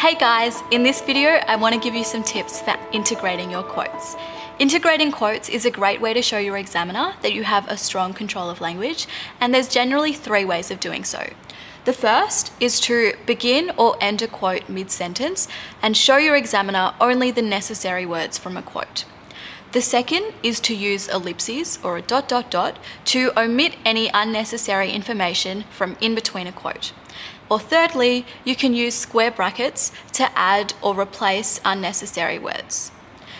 Hey guys, in this video I want to give you some tips for integrating your quotes. Integrating quotes is a great way to show your examiner that you have a strong control of language, and there's generally 3 ways of doing so. The first is to begin or end a quote mid-sentence and show your examiner only the necessary words from a quote. The second is to use ellipses or a ... to omit any unnecessary information from in between a quote. Or thirdly, you can use square brackets to add or replace unnecessary words.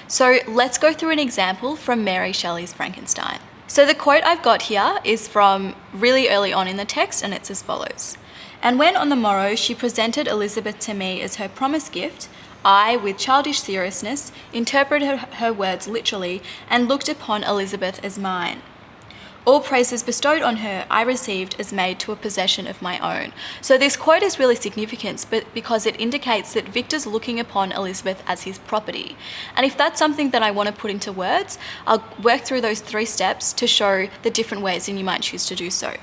So let's go through an example from Mary Shelley's Frankenstein. So the quote I've got here is from really early on in the text, and it's as follows. "And when on the morrow she presented Elizabeth to me as her promised gift, I, with childish seriousness, interpreted her words literally and looked upon Elizabeth as mine. All praises bestowed on her I received as made to a possession of my own." So this quote is really significant because it indicates that Victor's looking upon Elizabeth as his property. And if that's something that I want to put into words, I'll work through those 3 steps to show the different ways and you might choose to do so.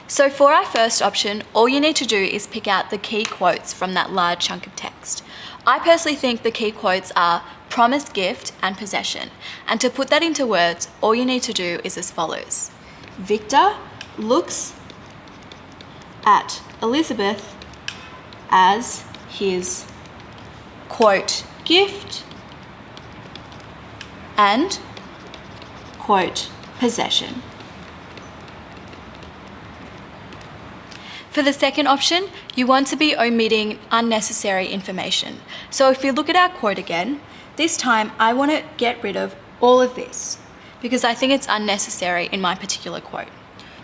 So for our first option, all you need to do is pick out the key quotes from that large chunk of text. I personally think the key quotes are promised gift and possession. And to put that into words, all you need to do is as follows. Victor looks at Elizabeth as his, quote, gift and, quote, possession. For the second option, you want to be omitting unnecessary information. So if you look at our quote again, this time I want to get rid of all of this, because I think it's unnecessary in my particular quote.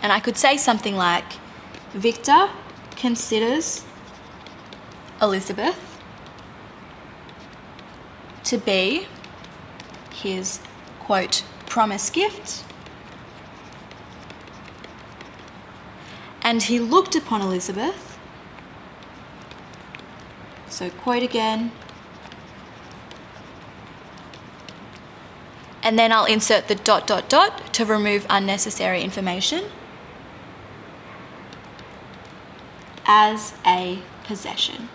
And I could say something like, Victor considers Elizabeth to be his, quote, promised gift, and he looked upon Elizabeth, so quote again, and then I'll insert the ... to remove unnecessary information, as a possession.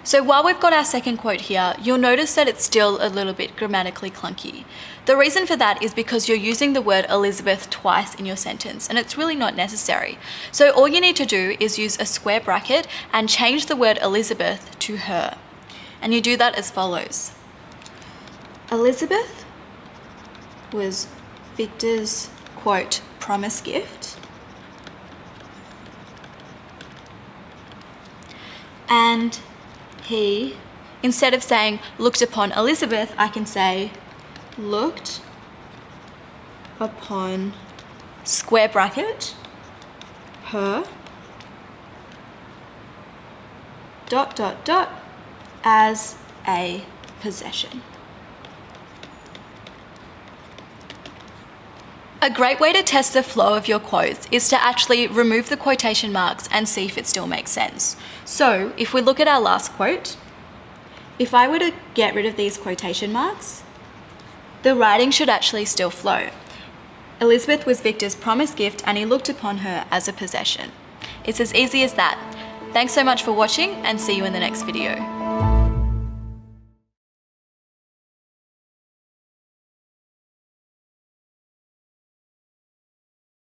So while we've got our second quote here, you'll notice that it's still a little bit grammatically clunky. The reason for that is because you're using the word Elizabeth twice in your sentence, and it's really not necessary. So all you need to do is use a square bracket and change the word Elizabeth to her. And you do that as follows. Elizabeth was Victor's, quote, promised gift, and he, instead of saying looked upon Elizabeth, I can say looked upon, square bracket, her, ... as a possession. A great way to test the flow of your quotes is to actually remove the quotation marks and see if it still makes sense. So if we look at our last quote, if I were to get rid of these quotation marks, the writing should actually still flow. Elizabeth was Victor's promised gift and he looked upon her as a possession. It's as easy as that. Thanks so much for watching and see you in the next video.